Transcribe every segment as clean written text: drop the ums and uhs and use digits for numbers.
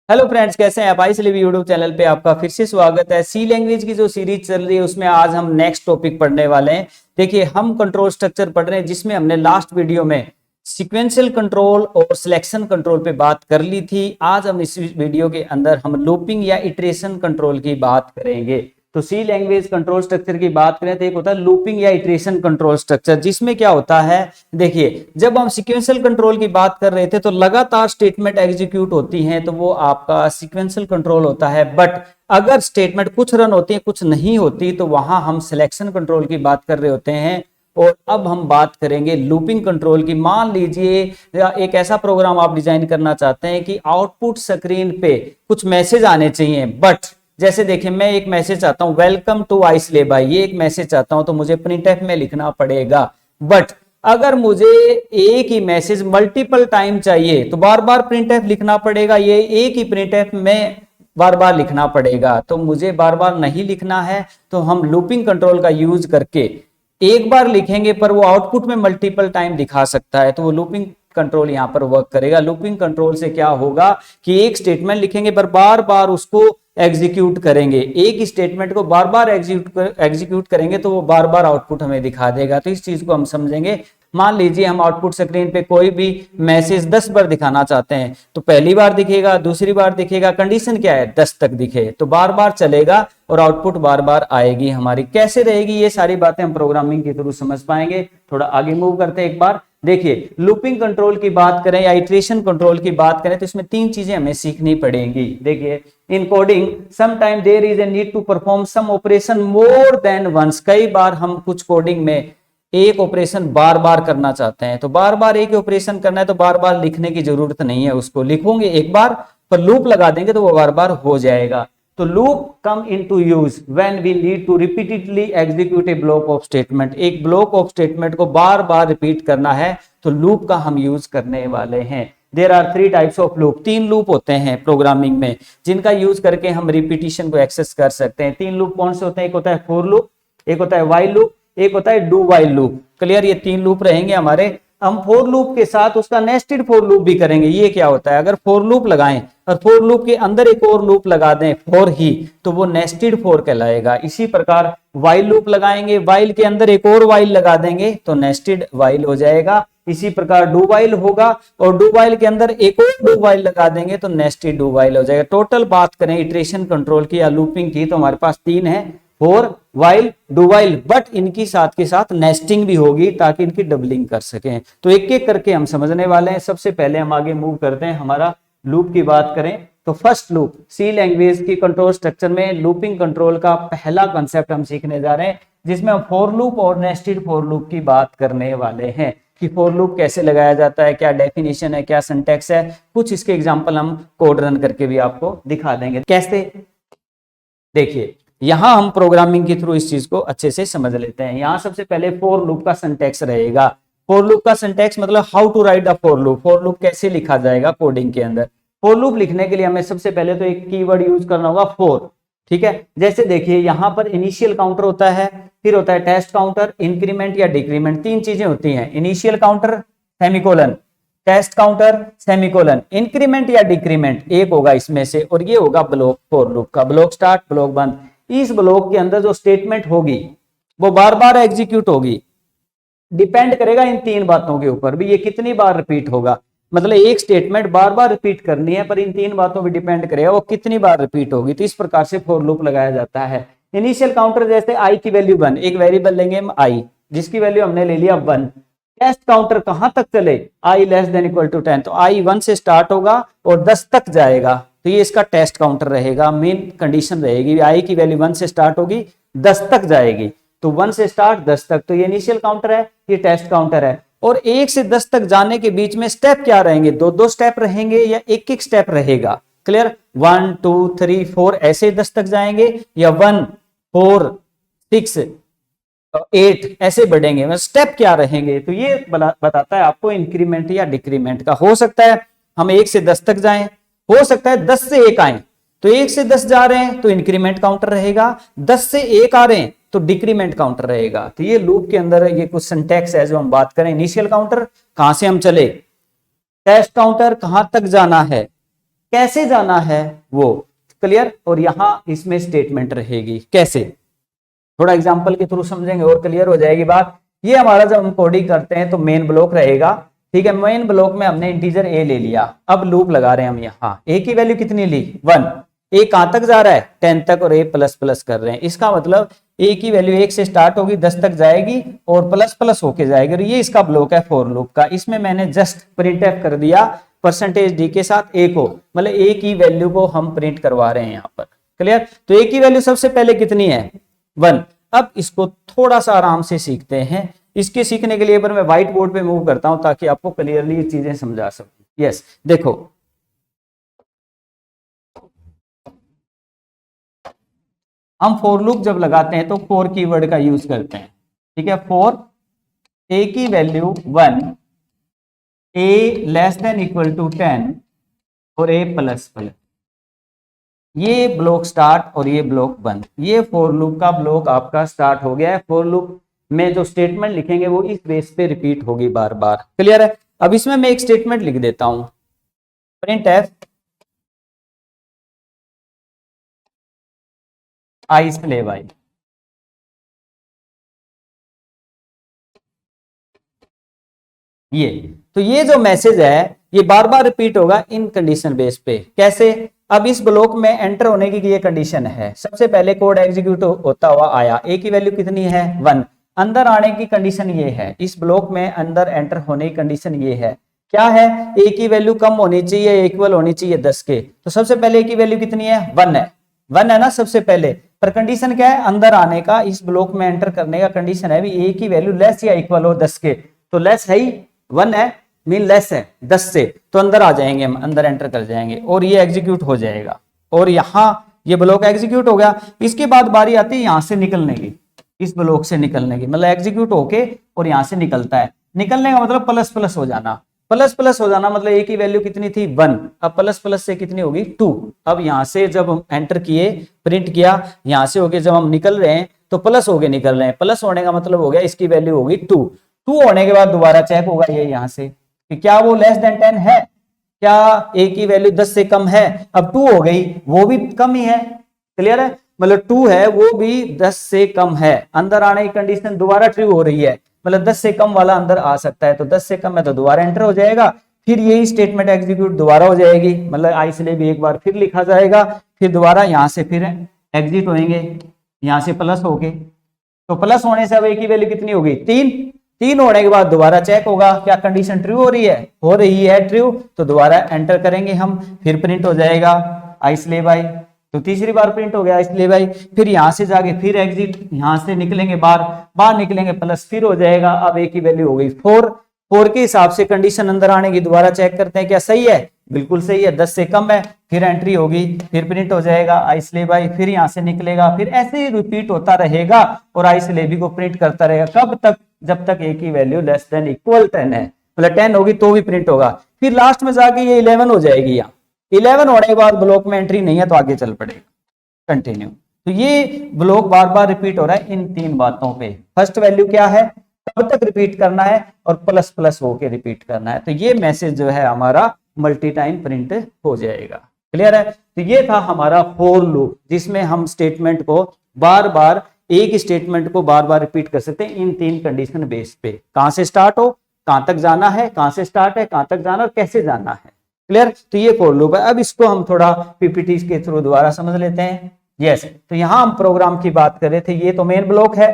Hello friends, कैसे हैं आप? आईसलीव यूट्यूब चैनल पे आपका फिर से स्वागत है। सी लैंग्वेज की जो सीरीज चल रही है उसमें आज हम नेक्स्ट टॉपिक पढ़ने वाले हैं। देखिए, हम कंट्रोल स्ट्रक्चर पढ़ रहे हैं जिसमें हमने लास्ट वीडियो में सीक्वेंशियल कंट्रोल और सिलेक्शन कंट्रोल पे बात कर ली थी। आज हम इस वीडियो के अंदर हम लूपिंग या इटरेशन कंट्रोल की बात करेंगे। तो सी लैंग्वेज कंट्रोल स्ट्रक्चर की बात करें तो एक होता है लूपिंग या इटरेशन कंट्रोल स्ट्रक्चर, जिसमें क्या होता है, देखिए जब हम सीक्वेंशियल कंट्रोल की बात कर रहे थे तो लगातार स्टेटमेंट एग्जीक्यूट होती हैं तो वो आपका सीक्वेंशियल कंट्रोल होता है। बट अगर स्टेटमेंट कुछ रन होती है कुछ नहीं होती तो वहां हम सिलेक्शन कंट्रोल की बात कर रहे होते हैं। और अब हम बात करेंगे लूपिंग कंट्रोल की। मान लीजिए एक ऐसा प्रोग्राम आप डिजाइन करना चाहते हैं कि आउटपुट स्क्रीन पे कुछ मैसेज आने चाहिए, बट जैसे देखिए मैं एक मैसेज चाहता हूं, वेलकम टू आइसले भाई, ये एक मैसेज चाहता हूं तो मुझे प्रिंटफ में लिखना पड़ेगा। बट अगर मुझे एक ही मैसेज मल्टीपल टाइम चाहिए तो बार बार प्रिंटफ लिखना पड़ेगा, ये एक ही प्रिंटफ में बार बार लिखना पड़ेगा। तो मुझे बार बार नहीं लिखना है तो हम लूपिंग कंट्रोल का यूज करके एक बार लिखेंगे पर वो आउटपुट में मल्टीपल टाइम दिखा सकता है, तो वो लूपिंग कंट्रोल यहां पर वर्क करेगा। लूपिंग कंट्रोल से क्या होगा कि एक स्टेटमेंट लिखेंगे पर बार बार उसको एग्जीक्यूट करेंगे, एक ही स्टेटमेंट को बार बार एग्जीक्यूट करेंगे तो वो बार बार आउटपुट हमें दिखा देगा। तो इस चीज को हम समझेंगे। मान लीजिए हम आउटपुट स्क्रीन पे कोई भी मैसेज 10 बार दिखाना चाहते हैं तो पहली बार दिखेगा, दूसरी बार दिखेगा, कंडीशन क्या है 10 तक दिखे, तो बार बार चलेगा और आउटपुट बार बार आएगी हमारी। कैसे रहेगी ये सारी बातें हम प्रोग्रामिंग के थ्रू समझ पाएंगे। थोड़ा आगे मूव करते हैं। एक बार देखिए, लूपिंग कंट्रोल की बात करें या इटरेशन कंट्रोल की बात करें तो इसमें तीन चीजें हमें सीखनी पड़ेंगी। देखिए, in coding sometime there is a need to perform some operation more than once. कई बार हम कुछ कोडिंग में एक ऑपरेशन बार बार करना चाहते हैं तो बार बार एक ऑपरेशन करना है तो बार बार लिखने की जरूरत नहीं है, उसको लिखोगे एक बार पर लूप लगा देंगे तो वो बार बार हो जाएगा। तो loop come into use when we need to repeatedly execute a block of statement. एक ब्लॉक ऑफ स्टेटमेंट को बार बार रिपीट करना है तो लूप का हम यूज करने वाले हैं। There are 3 types of loop. 3 loop होते हैं प्रोग्रामिंग में जिनका यूज करके हम रिपीटिशन को एक्सेस कर सकते हैं। 3 लूप कौन से होते हैं? एक होता है फॉर लूप, एक होता है व्हाइल लूप, एक होता है डू व्हाइल लूप। क्लियर? ये 3 लूप रहेंगे हमारे। हम फॉर लूप के साथ उसका नेस्टेड फॉर लूप भी करेंगे। ये क्या होता है, अगर फॉर लूप लगाएं और फॉर लूप के अंदर एक और लूप लगा दें फॉर ही तो वो नेस्टेड फॉर कहलाएगा। इसी प्रकार व्हाइल लूप लगाएंगे, व्हाइल के अंदर एक और व्हाइल लगा देंगे तो नेस्टेड व्हाइल हो जाएगा। इसी प्रकार डू व्हाइल होगा और डू व्हाइल के अंदर एक और डू व्हाइल लगा देंगे तो नेस्टेड डू व्हाइल हो जाएगा। टोटल बात करें इटरेशन कंट्रोल की या लूपिंग की तो हमारे पास 3 है, for, while, do while. But इनकी साथ के साथ नेस्टिंग भी होगी ताकि इनकी डबलिंग कर सकें। तो एक एक करके हम समझने वाले हैं। सबसे पहले हम आगे मूव करते हैं। हमारा लूप की बात करें तो फर्स्ट लूप सी लैंग्वेज की कंट्रोल स्ट्रक्चर में लूपिंग कंट्रोल का पहला कंसेप्ट हम सीखने जा रहे हैं जिसमें हम फॉर लूप और नेस्टेड फॉर लूप की बात करने वाले हैं कि फॉर लूप कैसे लगाया जाता है, क्या डेफिनेशन है, क्या सिंटैक्स है। कुछ इसके एग्जांपल हम कोड रन करके भी आपको दिखा देंगे कैसे। देखिए, यहां हम प्रोग्रामिंग के थ्रू इस चीज को अच्छे से समझ लेते हैं। यहां सबसे पहले फॉर लूप का सिंटैक्स रहेगा। फॉर लूप का सिंटैक्स मतलब how to write the for loop. For loop कैसे लिखा जाएगा कोडिंग के अंदर। फॉर लूप लिखने के लिए हमें सबसे पहले तो एक कीवर्ड यूज करना होगा फॉर। ठीक है, जैसे देखिए यहां पर इनिशियल काउंटर होता है, फिर होता है टेस्ट काउंटर, इंक्रीमेंट या डिक्रीमेंट। 3 चीजें होती हैं, initial counter semicolon, test counter semicolon, increment या डिक्रीमेंट एक होगा इसमें से और ये होगा ब्लॉक फॉर लूप का। ब्लॉक स्टार्ट, ब्लॉक बंद। इस ब्लॉक के अंदर जो स्टेटमेंट होगी वो बार बार एग्जीक्यूट होगी। डिपेंड करेगा इन 3 बातों के ऊपर भी, ये कितनी बार रिपीट होगा। मतलब एक स्टेटमेंट बार बार रिपीट करनी है पर इन 3 बातों पर डिपेंड करेगा वो कितनी बार रिपीट होगी। तो इस प्रकार से फॉर लूप लगाया जाता है। इनिशियल काउंटर जैसे आई की वैल्यू 1, एक वेरिएबल लेंगे हम आई जिसकी वैल्यू हमने ले लिया 1। टेस्ट काउंटर कहां तक चले, आई लेस देन इक्वल टू 10, तो आई 1 से स्टार्ट होगा और 10 तक जाएगा तो ये इसका टेस्ट काउंटर रहेगा। मेन कंडीशन रहेगी आई की वैल्यू 1 से स्टार्ट होगी 10 तक जाएगी, तो 1 से स्टार्ट 10 तक, तो ये इनिशियल काउंटर है, ये टेस्ट काउंटर है। और 1 से 10 तक जाने के बीच में स्टेप क्या रहेंगे, 2-2 स्टेप रहेंगे या एक स्टेप रहेगा। क्लियर? 1 2 3 4 ऐसे 10 तक जाएंगे या 1 4 6 8 ऐसे बढ़ेंगे। स्टेप क्या रहेंगे तो ये बताता है आपको इंक्रीमेंट या डिक्रीमेंट का। हो सकता है हम 1 से 10 तक जाएं, हो सकता है 10 से 1 आए, तो 1 से 10 जा रहे हैं तो इंक्रीमेंट काउंटर रहेगा, 10 से 1 आ रहे हैं तो डिक्रीमेंट काउंटर रहेगा। तो ये लूप के अंदर ये कुछ सिंटैक्स है जो हम बात करें। इनिशियल काउंटर कहां से हम चले, टेस्ट काउंटर कहां तक जाना है, कैसे जाना है वो क्लियर। और यहां इसमें स्टेटमेंट रहेगी कैसे, थोड़ा एग्जांपल के थ्रू समझेंगे और क्लियर हो जाएगी बात। ये हमारा जब हम कोडिंग करते हैं तो मेन ब्लॉक रहेगा, ठीक है। मेन ब्लॉक में हमने इंटीजर ए ले लिया, अब लूप लगा रहे हैं हम यहाँ, ए की वैल्यू कितनी ली 1, ए कहां तक जा रहा है 10 तक और ए प्लस प्लस कर रहे हैं। इसका मतलब ए की वैल्यू 1 से स्टार्ट होगी 10 तक जाएगी और प्लस प्लस होके जाएगी। और ये इसका ब्लॉक है फॉर लूप का। इसमें मैंने जस्ट प्रिंटफ कर दिया परसेंटेज डी के साथ ए को, मतलब ए की वैल्यू को हम प्रिंट करवा रहे हैं यहाँ पर क्लियर। तो ए की वैल्यू सबसे पहले कितनी है 1। अब इसको थोड़ा सा आराम से सीखते हैं। इसके सीखने के लिए पर मैं व्हाइट बोर्ड पे मूव करता हूं ताकि आपको क्लियरली ये चीजें समझा सकूं। यस देखो, हम फॉर लूप जब लगाते हैं तो फॉर कीवर्ड का यूज करते हैं, ठीक है। फॉर ए की value 1, A less than equal to 10 और ए प्लस प्लस, ये ब्लॉक स्टार्ट और ये ब्लॉक बंद। ये फॉर लूप का ब्लॉक आपका स्टार्ट हो गया है। फॉर लूप में जो स्टेटमेंट लिखेंगे वो इस बेस पे रिपीट होगी बार बार, क्लियर है। अब इसमें मैं एक स्टेटमेंट लिख देता हूं, प्रिंट एफ आई स्लेव आई। ये तो ये जो मैसेज है ये बार बार रिपीट होगा इन कंडीशन बेस पे। कैसे, अब इस ब्लॉक में एंटर होने की ये कंडीशन है, सबसे पहले कोड एग्जीक्यूट होता हुआ आया, ए की वैल्यू कितनी है 1, अंदर आने की कंडीशन ये है, इस ब्लॉक में अंदर एंटर होने की कंडीशन ये है, क्या है ए की वैल्यू कम होनी चाहिए इक्वल होनी चाहिए 10 के। तो सबसे पहले ए की वैल्यू कितनी है 1 है, 1 है ना सबसे पहले, पर कंडीशन क्या है अंदर आने का, इस ब्लॉक में एंटर करने का कंडीशन है भी ए की वैल्यू लेस या इक्वल हो 10 के। तो लेस है ही, 1 है मीन लेस है 10 से, तो अंदर आ जाएंगे हम, अंदर एंटर कर जाएंगे और ये एग्जीक्यूट हो जाएगा। और यहाँ ये ब्लॉक एग्जीक्यूट हो गया। इसके बाद बारी आती है यहाँ से निकलने की, इस ब्लॉक से निकलने की, मतलब एग्जीक्यूट होके और यहाँ से निकलता है। निकलने का मतलब प्लस प्लस हो जाना, प्लस प्लस हो जाना मतलब ए की वैल्यू कितनी थी 1, अब प्लस प्लस से कितनी होगी 2। अब यहाँ से जब हम एंटर किए प्रिंट किया, यहाँ से होके जब हम निकल रहे हैं तो प्लस होके निकल रहे हैं, प्लस होने का मतलब हो गया इसकी वैल्यू होगी 2। 2 होने के बाद दोबारा चेक होगा ये यहाँ से कि क्या वो लेस देन 10 है, क्या ए की वैल्यू 10 से कम है। अब 2 हो गई, वो भी कम ही है, क्लियर है, मतलब 2 है वो भी 10 से कम है। अंदर आने की कंडीशन दोबारा ट्रू हो रही है, मतलब 10 से कम वाला अंदर आ सकता है, तो 10 से कम है तो दोबारा एंटर हो जाएगा। फिर यही स्टेटमेंट एग्जीक्यूट दोबारा हो जाएगी, मतलब आई से भी एक बार फिर लिखा जाएगा, फिर दोबारा यहाँ से फिर एग्जिट होएंगे यहाँ से प्लस होके, तो प्लस होने से अब ए की वैल्यू कितनी होगी 3 होने के बाद दोबारा चेक होगा क्या कंडीशन ट्रू हो रही है ट्रू, तो दोबारा एंटर करेंगे हम, फिर प्रिंट हो जाएगा आई स्लेव आई, तो तीसरी बार प्रिंट हो गया इसलिए भाई। फिर यहाँ से जाके फिर एग्जिट, यहाँ से निकलेंगे बाहर निकलेंगे प्लस, फिर हो जाएगा अब ए की वैल्यू हो गई 4 के हिसाब से कंडीशन अंदर आने की दोबारा चेक करते हैं क्या सही है, बिल्कुल सही है, 10 से कम है, फिर एंट्री होगी, फिर प्रिंट हो जाएगा आई स्लेव आई, फिर यहाँ से निकलेगा, फिर ऐसे ही रिपीट होता रहेगा और आई स्लेव को प्रिंट करता रहेगा। कब तक, जब तक ए की वैल्यू लेस देन इक्वल 10 है, मतलब 10 होगी तो भी प्रिंट होगा। फिर लास्ट में जाके ये 11 हो जाएगी, यहाँ 11 होने के बाद ब्लॉक में एंट्री नहीं है तो आगे चल पड़ेगा कंटिन्यू। तो ये ब्लॉक बार बार रिपीट हो रहा है इन 3 बातों पे। फर्स्ट वैल्यू क्या है, कब तक रिपीट करना है, और प्लस प्लस होके रिपीट करना है। तो ये मैसेज जो है हमारा मल्टी टाइम प्रिंट हो जाएगा, क्लियर है। तो ये था हमारा फॉर लूप जिसमें हम स्टेटमेंट को बार बार, एक स्टेटमेंट को बार बार रिपीट कर सकते हैं इन 3 कंडीशन बेस पे, कहां से स्टार्ट हो, कहां तक जाना है, कहां से स्टार्ट है, कहां तक जाना और कैसे जाना है, क्लियर। तो ये फॉर लूप है। अब इसको हम थोड़ा पीपीटी के थ्रू दोबारा समझ लेते हैं। यस, तो यहां हम प्रोग्राम की बात कर रहे थे, ये तो मेन ब्लॉक है,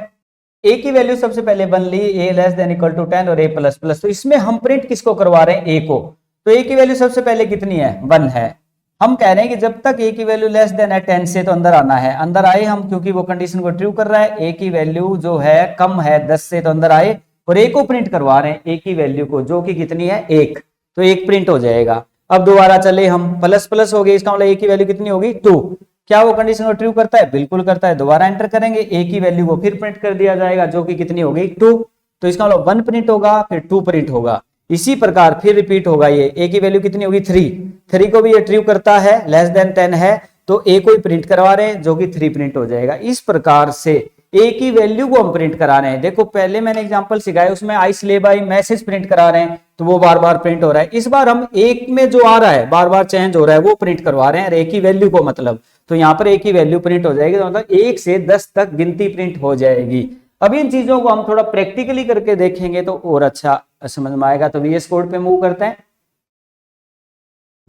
ए की वैल्यू सबसे पहले बन ली ए लेस देन इक्वल टू 10 और ए प्लस प्लस, तो इसमें हम प्रिंट किसको करवा रहे हैं ए को, तो ए की वैल्यू सबसे पहले कितनी है 1 है। हम कह रहे हैं कि जब तक ए की वैल्यू लेस देन है 10 से तो अंदर आना है, अंदर आए हम क्योंकि वो कंडीशन को ट्रू कर रहा है, ए की वैल्यू जो है कम है 10 से तो अंदर आए और ए को प्रिंट करवा रहे हैं, ए की वैल्यू को जो कि कितनी है 1, तो 1 प्रिंट हो जाएगा। अब दोबारा चले हम, प्लस प्लस हो गए, इसका मतलब ए की वैल्यू कितनी होगी 2, क्या वो कंडीशन को ट्रू करता है, बिल्कुल करता है। दोबारा एंटर करेंगे, ए की वैल्यू को फिर प्रिंट कर दिया जाएगा जो कि कितनी हो गई 2, तो इसका मतलब 1 प्रिंट होगा फिर 2 प्रिंट होगा। इसी प्रकार फिर रिपीट होगा, ये ए की वैल्यू कितनी होगी 3 को भी ये ट्रू करता है, लेस देन 10 है तो ए को ही प्रिंट करवा रहे हैं जो कि 3 प्रिंट हो जाएगा। इस प्रकार से ए की वैल्यू को हम प्रिंट करा रहे हैं। देखो पहले मैंने एग्जांपल सिखाया उसमें आई स्लेब आई मैसेज प्रिंट करा रहे हैं तो वो बार बार प्रिंट हो रहा है। इस बार हम एक में जो आ रहा है बार बार चेंज हो रहा है वो प्रिंट करवा रहे हैं ए की वैल्यू को, मतलब तो यहाँ पर ए की वैल्यू प्रिंट हो जाएगी, तो मतलब 1 से 10 तक गिनती प्रिंट हो जाएगी। अब इन चीजों को हम थोड़ा प्रैक्टिकली करके देखेंगे तो और अच्छा समझ में आएगा। तो VS कोड पे मूव करते हैं।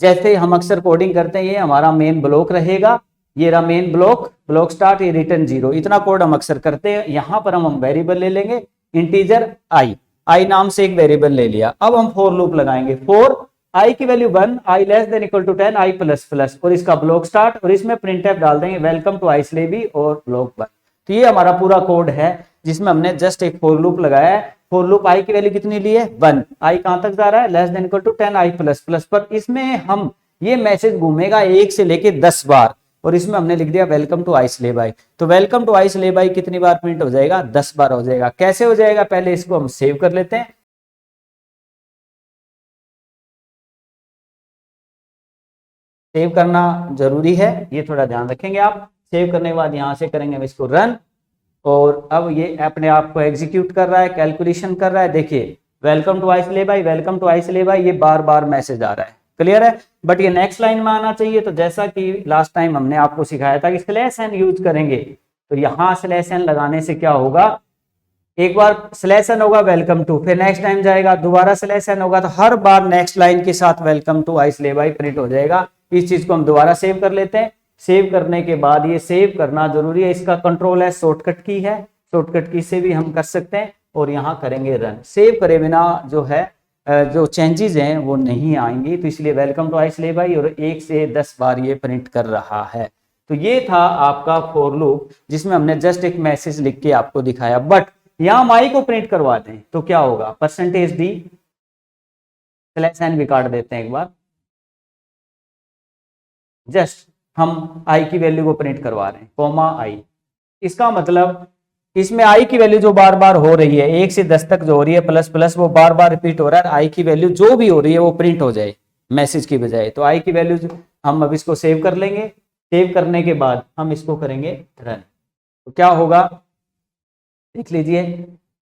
जैसे हम अक्सर कोडिंग करते हैं, ये हमारा मेन ब्लॉक रहेगा, ये रहा मेन ब्लॉक स्टार्ट, ये रिटर्न 0, इतना कोड हम अक्सर करते हैं। यहां पर हम वेरिएबल ले लेंगे इंटीजर आई नाम से एक वेरिएबल ले लिया। अब हम फॉर लूप लगाएंगे, फॉर आई की value 1, I less than equal to 10, I plus plus, और इसका ब्लॉक स्टार्ट, और इसमें प्रिंटफ डाल देंगे वेलकम टू आई स्लेबी और ब्लॉक 1। तो ये हमारा पूरा कोड है जिसमें हमने जस्ट एक फॉर लूप लगाया है। फॉर लूप आई की वैल्यू कितनी ली है 1, आई कहां तक जा रहा है less than equal to 10 I plus plus पर। इसमें हम ये मैसेज घूमेगा 1 से लेके 10 बार, और इसमें हमने लिख दिया वेलकम टू आई स्लेब आई। तो वेलकम टू आई स्लेब आई कितनी बार प्रिंट हो जाएगा 10 बार हो जाएगा। कैसे हो जाएगा पहले इसको हम सेव कर लेते हैं। सेव करना जरूरी है, ये थोड़ा ध्यान रखेंगे आप। सेव करने के बाद यहां से करेंगे हम इसको रन, और अब ये अपने आप को एग्जीक्यूट कर रहा है, कैलकुलेशन कर रहा है। देखिए welcome to I slab I, welcome to I slab I, ये बार बार मैसेज आ रहा है, क्लियर है। बट ये नेक्स्ट लाइन में आना चाहिए। तो जैसा कि लास्ट टाइम हमने आपको सिखाया था कि स्लैश एन यूज करेंगे, तो यहां स्लैश एन लगाने से क्या होगा, एक बार स्लैश एन होगा वेलकम टू, फिर नेक्स्ट टाइम जाएगा दोबारा स्लैश एन होगा, तो हर बार नेक्स्ट लाइन के साथ welcome to I slab I print हो जाएगा। इस चीज को हम दोबारा सेव कर लेते हैं। सेव करने के बाद ये सेव करना जरूरी है, इसका कंट्रोल है शॉर्टकट की है, शॉर्टकट की से भी हम कर सकते हैं, और यहाँ करेंगे रन। सेव करे बिना जो है जो चेंजेस हैं वो नहीं आएंगी, तो इसलिए वेलकम टू आई स्लेब आई और 1 से 10 बार ये प्रिंट कर रहा है। तो ये था आपका फॉर लूप जिसमें हमने जस्ट एक मैसेज लिख के आपको दिखाया। बट यहां हम आई को प्रिंट करवा दें तो क्या होगा, परसेंटेज डी स्लैश एन भी काट देते हैं एक बार, जस्ट हम आई की वैल्यू को प्रिंट करवा रहे हैं कॉमा आई। इसका मतलब इसमें आई की वैल्यू जो बार बार हो रही है 1 से 10 तक जो हो रही है प्लस प्लस वो बार बार रिपीट हो रहा है, आई की वैल्यू जो भी हो रही है वो प्रिंट हो जाए मैसेज की बजाय। तो आई की वैल्यू हम अब इसको सेव कर लेंगे। सेव करने के बाद हम इसको करेंगे रन, तो क्या होगा देख लीजिए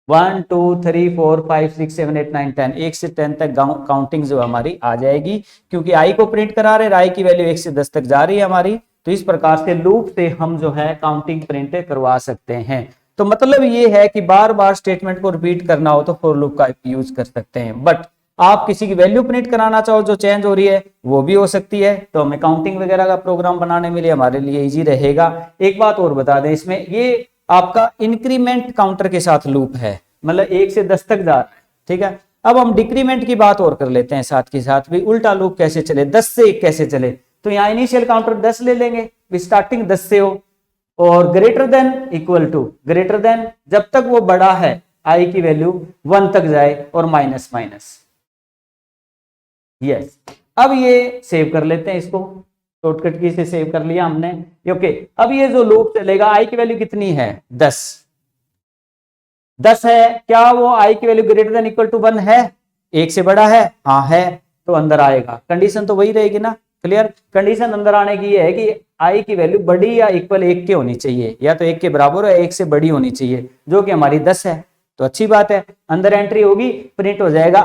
1 2 3 4 5 6 7 8 9 10, 1 से 10 तक काउंटिंग जो हमारी आ जाएगी, क्योंकि आई को प्रिंट करा रहे, आई की वैल्यू 1 से 10 तक जा रही है हमारी। तो इस प्रकार से लूप से हम जो है काउंटिंग प्रिंट करवा सकते हैं। तो मतलब ये है कि बार बार स्टेटमेंट को रिपीट करना हो तो फॉर लूप का यूज कर सकते हैं। बट आप किसी की वैल्यू प्रिंट कराना चाहो जो चेंज हो रही है वो भी हो सकती है, तो हमें काउंटिंग वगैरह का प्रोग्राम बनाने में लिए हमारे लिए इजी रहेगा। एक बात और बता दें, इसमें ये आपका इंक्रीमेंट काउंटर के साथ लूप है, मतलब 1 से 10 तक जा रहा है, ठीक है। अब हम डिक्रीमेंट की बात और कर लेते हैं साथ के साथ, भी उल्टा लूप कैसे चले, 10 से 1 कैसे चले। तो यहाँ इनिशियल काउंटर 10 ले लेंगे, स्टार्टिंग 10 से हो, और greater than equal to, greater than जब तक वो बड़ा है आई की वैल्यू 1 तक जाए, और माइनस माइनस, यस। अब ये सेव कर लेते हैं, इसको शॉर्टकट की से सेव कर लिया हमने, ओके। अब ये जो लूप चलेगा आई की वैल्यू कितनी है 10 है, क्या वो आई की value greater than equal to 1 है, 1 से बड़ा है, हाँ है, तो अंदर आएगा। कंडीशन तो वही रहेगी ना, क्लियर। कंडीशन अंदर आने की ये है कि आई की वैल्यू बड़ी या इक्वल 1 के होनी चाहिए, या तो 1 के बराबर या 1 से बड़ी होनी चाहिए, जो कि हमारी 10 है। तो अच्छी बात है, अंदर एंट्री होगी, प्रिंट हो जाएगा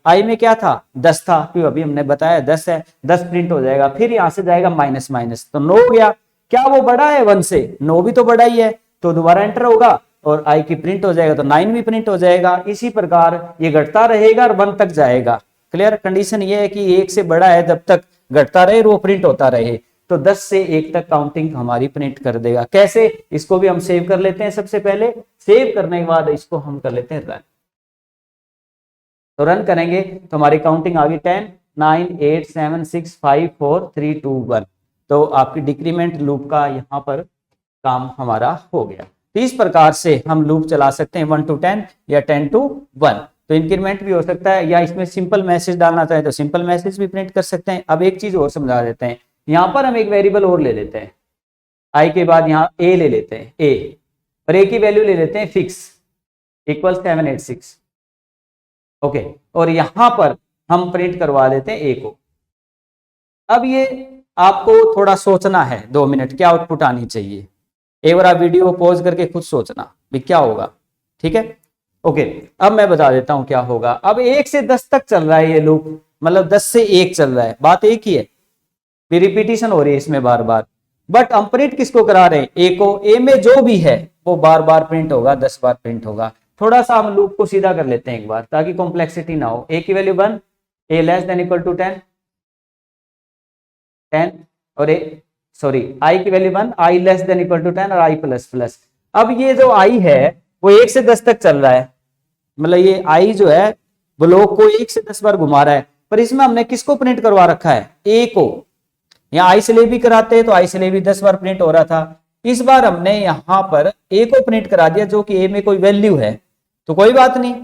आई में क्या था 10 था, क्यों अभी हमने बताया 10 है, 10 प्रिंट हो जाएगा। फिर यहां से जाएगा माइनस माइनस, तो 9 हो गया। क्या वो बड़ा है 1 से, 9 भी तो बड़ा ही है, तो दोबारा एंटर होगा और आई की प्रिंट हो जाएगा, तो 9 भी प्रिंट हो जाएगा। इसी प्रकार ये घटता रहेगा और 1 तक जाएगा, क्लियर। कंडीशन ये है कि 1 से बड़ा है, जब तक घटता रहे वो प्रिंट होता रहे। तो 10 से 1 तक काउंटिंग हमारी प्रिंट कर देगा। कैसे, इसको भी हम सेव कर लेते हैं। सबसे पहले सेव करने के बाद इसको हम कर लेते हैं रन। तो रन करेंगे तो हमारी काउंटिंग आ गई 10 9 8 7 6 5 4 3 2 1। तो आपकी डिक्रीमेंट लूप का यहाँ पर काम हमारा हो गया। तो इस प्रकार से हम लूप चला सकते हैं 1 to 10 या 10 to 1। तो इंक्रीमेंट भी हो सकता है, या इसमें सिंपल मैसेज डालना चाहे तो सिंपल मैसेज भी प्रिंट कर सकते हैं। अब एक चीज और समझा देते हैं, यहाँ पर हम एक वेरिएबल और ले लेते हैं, आई के बाद यहाँ ए ले लेते हैं, ए और ए की वैल्यू ले लेते हैं फिक्स इक्वल 786, ओके। और यहां पर हम प्रिंट करवा देते हैं ए को। अब ये आपको थोड़ा सोचना है 2 मिनट, क्या आउटपुट आनी चाहिए। एक बार आप वीडियो को पॉज करके खुद सोचना भी क्या होगा, ठीक है। ओके, अब मैं बता देता हूं क्या होगा। अब 1 से 10 तक चल रहा है ये लूप, मतलब 10 से 1 चल रहा है, बात एक ही है, रिपीटिशन हो रही है इसमें बार बार। बट हम प्रिंट किसको करा रहे हैं, ए को। ए में जो भी है वो बार बार प्रिंट होगा, 10 बार प्रिंट होगा। थोड़ा सा हम लूप को सीधा कर लेते हैं एक बार ताकि कॉम्प्लेक्सिटी ना हो। ए की value 1, A less than equal to 10, 10 और आई की value 1, I less than equal to 10 और आई प्लस प्लस। अब ये जो आई है वो 1 से 10 तक चल रहा है, मतलब ये आई जो है ब्लॉक को 1 से 10 बार घुमा रहा है। पर इसमें हमने किसको प्रिंट करवा रखा है, ए को। यहाँ आई से ले भी कराते हैं तो आई से ले भी 10 बार प्रिंट हो रहा था। इस बार हमने यहाँ पर ए को प्रिंट करा दिया, जो कि ए में कोई वैल्यू है, तो कोई बात नहीं,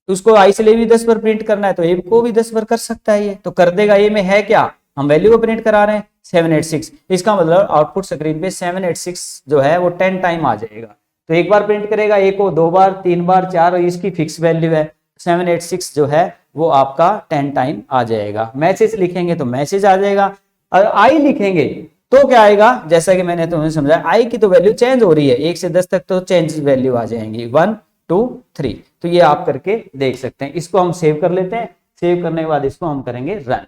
उसको आई से ले भी 10 बार प्रिंट करना है तो ए को भी 10 बार कर सकता है, ये तो कर देगा। ए में है क्या, हम वैल्यू को प्रिंट करा रहे हैं 786, इसका मतलब आउटपुट स्क्रीन पे 786 जो है वो 10 टाइम आ जाएगा। तो एक बार प्रिंट करेगा ए को, 2 बार, 3 बार, 4, और इसकी फिक्स वैल्यू है 786 जो है वो आपका 10 टाइम आ जाएगा। मैसेज लिखेंगे तो मैसेज आ जाएगा, और आई लिखेंगे तो क्या आएगा, जैसा कि मैंने तुम्हें समझाया, आई की तो वैल्यू चेंज हो रही है 1 से 10 तक, तो चेंज वैल्यू आ जाएंगी 1 2 3। तो ये आप करके देख सकते हैं। इसको हम सेव कर लेते हैं, सेव करने के बाद इसको हम करेंगे रन,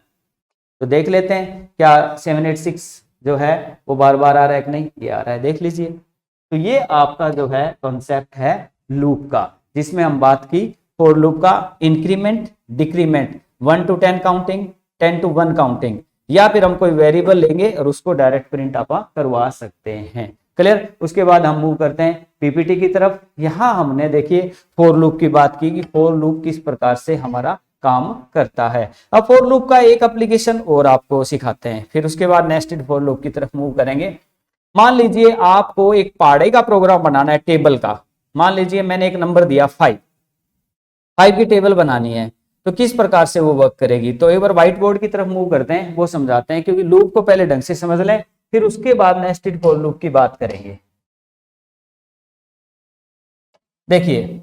तो देख लेते हैं क्या 786 जो है वो बार बार आ रहा है कि नहीं, ये आ रहा है, देख लीजिए। तो ये आपका जो है कॉन्सेप्ट है लूप का, जिसमें हम बात की फॉर लूप का increment decrement, 1 to 10 counting, 10 to 1 counting, या फिर हम कोई वेरिएबल लेंगे और उसको डायरेक्ट प्रिंट आप करवा सकते हैं। क्लियर। उसके बाद हम मूव करते हैं पीपीटी की तरफ। यहां हमने देखिए फॉर लूप की बात की कि फॉर लूप किस प्रकार से हमारा काम करता है। अब फॉर लूप का एक एप्लीकेशन और आपको सिखाते हैं, फिर उसके बाद नेस्टेड फॉर लूप की तरफ मूव करेंगे। मान लीजिए आपको एक पहाड़े का प्रोग्राम बनाना है, टेबल का। मान लीजिए मैंने एक नंबर दिया 5 की टेबल बनानी है, तो किस प्रकार से वो वर्क करेगी। तो एक बार व्हाइट बोर्ड की तरफ मूव करते हैं, वो समझाते हैं, क्योंकि लूप को पहले ढंग से समझ लें, फिर उसके बाद नेस्टेड फॉर लूप की बात करेंगे। देखिए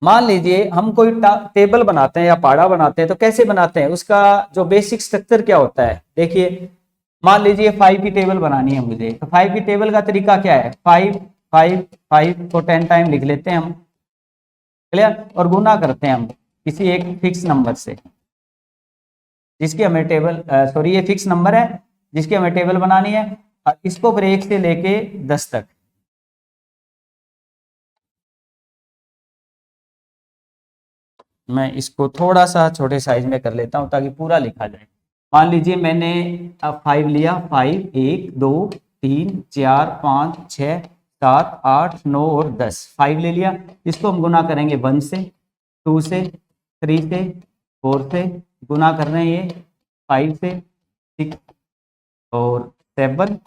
मान लीजिए हम कोई टेबल बनाते हैं या पहाड़ा बनाते हैं, तो कैसे बनाते हैं, उसका जो बेसिक स्ट्रक्चर क्या होता है। देखिए मान लीजिए 5 की टेबल बनानी है मुझे, तो 5 की टेबल का तरीका क्या है, 5 5 5 को 10 टाइम लिख लेते हैं हम, क्लियर, और गुना करते हैं हम किसी एक फिक्स नंबर से, जिसकी हमें टेबल ये फिक्स नंबर है जिसकी हमें टेबल बनानी है, और इसको फिर 1 से लेके 10 तक। मैं इसको थोड़ा सा छोटे साइज में कर लेता हूं ताकि पूरा लिखा जाए। मान लीजिए मैंने अब 5 लिया, 5 1 2 3 4 5 6 7 8 9 और 10, 5 ले लिया। इसको हम गुना करेंगे 1 से, 2 से, 3 से, 4 से, गुना कर रहे हैं ये 5 से, 6 और 7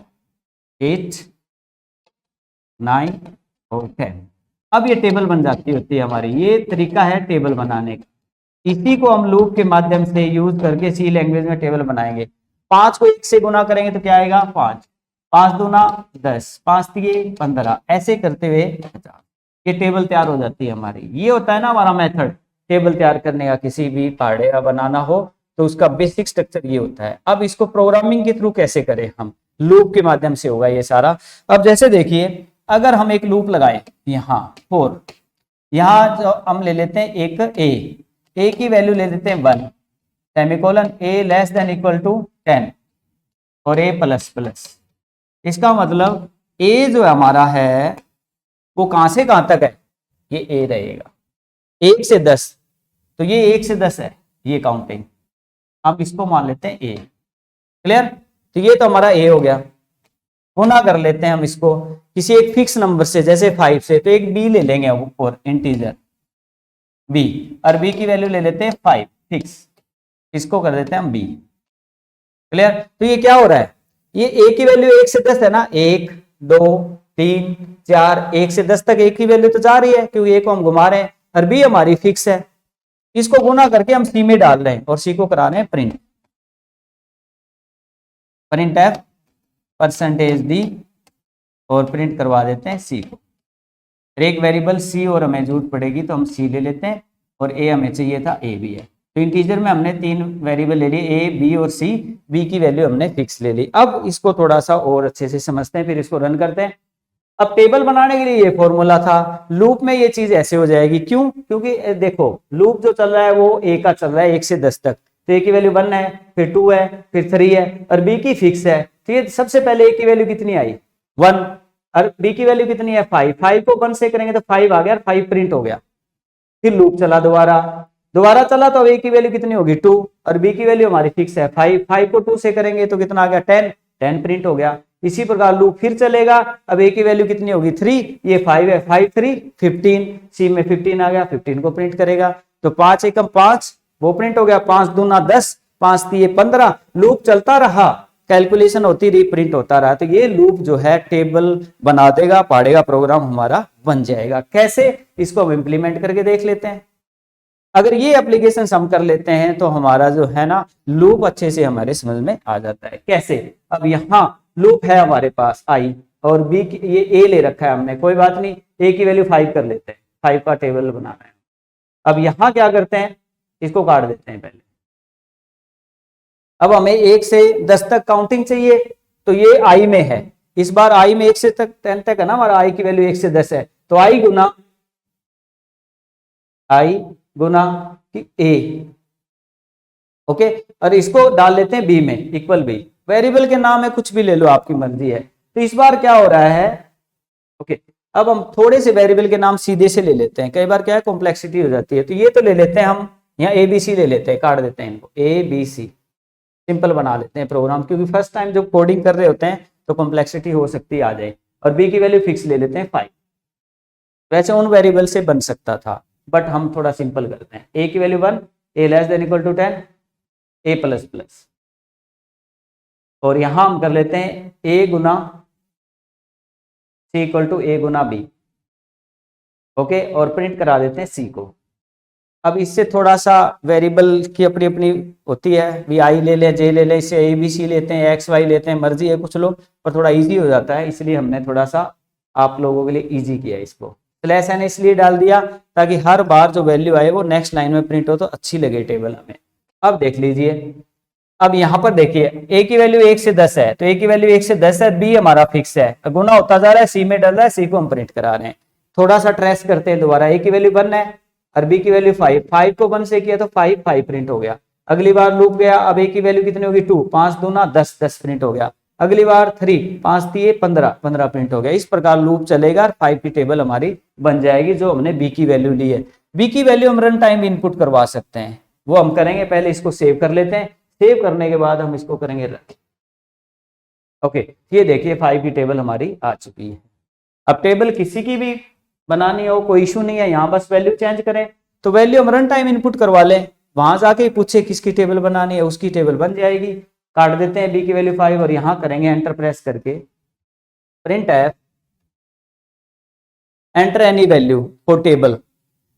8 9 और 10। अब ये टेबल बन जाती होती है हमारी। ये तरीका है टेबल बनाने का, इसी को हम लूप के माध्यम से यूज करके सी लैंग्वेज में टेबल बनाएंगे। 5 को 1 से गुना करेंगे तो क्या आएगा 5, 5 दूना 10, 5 तिये 15, ऐसे करते हुए 50। ये टेबल तैयार हो जाती है हमारी। ये होता है ना हमारा मेथड टेबल तैयार करने का। किसी भी पहाड़े का बनाना हो तो उसका बेसिक स्ट्रक्चर ये होता है। अब इसको प्रोग्रामिंग के थ्रू कैसे करें, हम लूप के माध्यम से होगा ये सारा। अब जैसे देखिए अगर हम एक लूप लगाए यहाँ फॉर, यहाँ जो हम ले लेते हैं एक ए की वैल्यू ले लेते हैं 1, semicolon, A less than equal to 10 और ए प्लस प्लस। इसका मतलब ए जो हमारा है वो कहां से कहां तक है, ये ए रहेगा 1 से 10, तो ये 1 से 10 है ये काउंटिंग। अब इसको मान लेते हैं ए, क्लियर। तो ये तो हमारा ए हो गया। गुना कर लेते हैं हम इसको किसी एक फिक्स नंबर से, जैसे 5 से, तो एक बी ले लेंगे और इंटीजर बी, और बी की वैल्यू ले लेते हैं 5 फिक्स, इसको कर देते हैं हम बी, क्लियर। तो ये क्या हो रहा है, ये ए की वैल्यू 1 से 10 है ना, 1 2 3 4, 1 से 10 तक ए की वैल्यू तो जा रही है क्योंकि ए को हम घुमा रहे हैं, और बी हमारी फिक्स है। इसको गुना करके हम सी में डाल रहे हैं और सी को करा रहे हैं print, print F percentage D, और प्रिंट करवा देते हैं सी को। एक वेरिएबल सी और हमें जरूरत पड़ेगी तो हम सी ले लेते हैं, और ए हमें चाहिए था ए भी है। तो इंटीजर में हमने 3 वेरिएबल ले लिए, ए बी और सी। बी की वैल्यू हमने फिक्स ले ली। अब इसको थोड़ा सा और अच्छे से समझते हैं, फिर इसको रन करते हैं। अब टेबल बनाने के लिए ये फॉर्मूला था, लूप में ये चीज ऐसे हो जाएगी, क्यों? क्योंकि देखो लूप जो चल रहा है वो ए का चल रहा है 1 से 10 तक, तो ए की वैल्यू 1 है, फिर 2 है, फिर 3 है, और बी की फिक्स है। ठीक है, सबसे पहले ए की वैल्यू कितनी आई? 1, और बी की वैल्यू कितनी है? 5। 5 को 1 से करेंगे तो 5 आ गया, 5 प्रिंट हो गया। फिर लूप चला, दोबारा चला, तो ए की वैल्यू कितनी होगी? 2, और बी की वैल्यू हमारी फिक्स है 5। 5 को 2 से करेंगे तो कितना आ गया? 10। 10 प्रिंट हो गया। इसी प्रकार लूप फिर चलेगा, अब ए की वैल्यू कितनी होगी? 3, ये 5 है, 5 3 15, सी में 15 आ गया, 15 को प्रिंट करेगा, तो 5 एकम 5 वो प्रिंट हो गया, 5 दूना 10, 5 3 15, लूप चलता रहा, कैलकुलेशन होती रही, प्रिंट होता रहा, तो ये लूप जो है टेबल बना देगा, पढ़ेगा, प्रोग्राम हमारा बन जाएगा। कैसे? इसको हम इंप्लीमेंट करके देख लेते हैं। अगर ये एप्लीकेशन हम कर लेते हैं तो हमारा जो है ना लूप अच्छे से हमारे समझ में आ जाता है। कैसे? अब यहाँ लूप है हमारे पास आई, और बी ये ए ले रखा है हमने, कोई बात नहीं, ए की वैल्यू 5 कर लेते हैं, 5 का टेबल बनाना है। अब यहाँ क्या करते हैं, इसको काट देते हैं पहले। अब हमें 1 से 10 तक काउंटिंग चाहिए, तो ये आई में है, इस बार आई में 1 से 10 तक है ना, हमारा आई की वैल्यू 1 से 10 है, तो आई गुना ए, ओके, और इसको डाल लेते हैं बी में, इक्वल बी, वेरिएबल के नाम है कुछ भी ले लो, आपकी मर्जी है। तो इस बार क्या हो रहा है, ओके, अब हम थोड़े से वेरिएबल के नाम सीधे से ले लेते हैं, कई बार क्या है कॉम्प्लेक्सिटी हो जाती है, तो ये तो ले लेते हैं हम, यहाँ ए बी सी ले लेते हैं, काट देते हैं इनको, ए बी सी, सिंपल बना लेते हैं प्रोग्राम, क्योंकि फर्स्ट टाइम जब कोडिंग कर रहे होते हैं तो कॉम्प्लेक्सिटी हो सकती आ जाए। और बी की वैल्यू फिक्स ले लेते हैं 5, वैसे उन वेरिएबल से बन सकता था, बट हम थोड़ा सिंपल करते हैं। ए की value 1, A less than equal to 10, A plus plus, और यहां हम कर लेते हैं ए गुना सी इक्वल टू ए गुना बी, ओके, और प्रिंट करा देते हैं सी को। अब इससे थोड़ा सा वेरिएबल की अपनी अपनी होती है, वी आई ले ले, जे ले ले, इससे ए बी सी लेते हैं, एक्स वाई लेते हैं, मर्जी है कुछ लोग, पर थोड़ा इजी हो जाता है, इसलिए हमने थोड़ा सा आप लोगों के लिए इजी किया इसको। स्लैश एन इसलिए डाल दिया ताकि हर बार जो वैल्यू आए वो नेक्स्ट लाइन में प्रिंट हो तो अच्छी लगे टेबल हमें। अब देख लीजिए, अब यहाँ पर देखिए ए की वैल्यू 1 से 10 है, तो ए की वैल्यू 1 से 10 है, बी हमारा फिक्स है, गुना होता जा रहा है, सी में डल रहा है, सी को हम प्रिंट करा रहे हैं। थोड़ा सा ट्रेस करते हैं दोबारा, ए की वैल्यू 1 है और बी की वैल्यू 5, 5 को 1 से किया तो 5 5 प्रिंट हो गया। अगली बार लूप गया, अब ए की वैल्यू कितनी होगी? 2, 5 दूना 10, 10 प्रिंट हो गया। अगली बार 3, 5 3 15, 15 प्रिंट हो गया। इस प्रकार लूप चलेगा और 5 की टेबल हमारी बन जाएगी जो हमने बी की वैल्यू ली है। बी की वैल्यू हम रन टाइम इनपुट करवा सकते हैं, वो हम करेंगे, पहले इसको सेव कर लेते हैं, सेव करने के बाद हम इसको करेंगे रन। ओके, ये देखिए 5 की टेबल हमारी आ चुकी है। अब टेबल किसी की भी बनानी हो कोई इशू नहीं है, यहाँ बस वैल्यू चेंज करें, तो वैल्यू हम रन टाइम इनपुट करवा लें, वहां जाके पूछे किसकी टेबल बनानी है, उसकी टेबल बन जाएगी। काट देते हैं बी की वैल्यू 5 और यहाँ करेंगे एंटर प्रेस करके print F enter any value for table.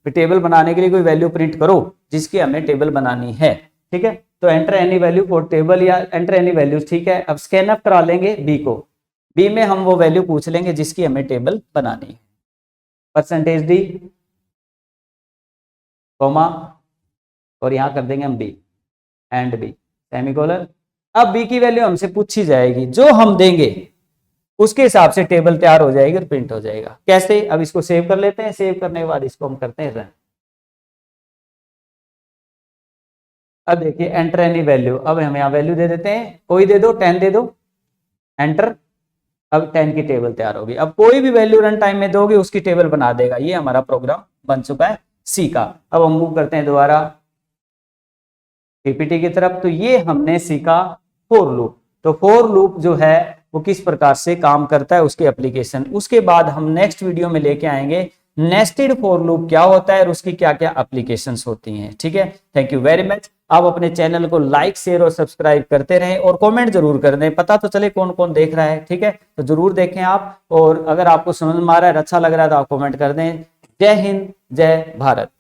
Table बनाने के लिए कोई वैल्यू प्रिंट करो जिसकी हमें टेबल बनानी है, ठीक है, तो enter any value for table या एंटर एनी वैल्यू, ठीक है। अब स्कैन अप करा लेंगे बी को, बी में हम वो वैल्यू पूछ लेंगे जिसकी हमें टेबल बनानी है, परसेंटेज डी कॉमा और यहां कर देंगे हम बी एंड बी सेमीकोलन। अब बी की वैल्यू हमसे पूछी जाएगी, जो हम देंगे उसके हिसाब से टेबल तैयार हो जाएगी और प्रिंट हो जाएगा। कैसे? अब इसको सेव कर लेते हैं, सेव करने के बाद इसको हम करते हैं रन। अब देखिए एंटर एनी वैल्यू, अब हम यहाँ वैल्यू दे देते हैं, कोई दे दो, 10 दे दो, एंटर। अब 10 की टेबल तैयार होगी। अब कोई भी वैल्यू रन टाइम में दोगे उसकी टेबल बना देगा। ये हमारा प्रोग्राम बन चुका है सी का। अब हम मूव करते हैं दोबारा पीपीटी की तरफ। तो ये हमने सीखा फॉर लूप। तो फॉर लूप जो है वो किस प्रकार से काम करता है, उसके एप्लीकेशन, उसके बाद हम नेक्स्ट वीडियो में लेके आएंगे नेस्टेड फॉर लूप क्या होता है और उसकी क्या क्या एप्लीकेशंस होती हैं, ठीक है। Thank you very much. आप अपने चैनल को लाइक शेयर और सब्सक्राइब करते रहें और कमेंट जरूर कर दें, पता तो चले कौन कौन देख रहा है, ठीक है। तो जरूर देखें आप, और अगर आपको समझ में आ रहा है, अच्छा लग रहा है तो आप कमेंट कर दें। जय हिंद, जय भारत।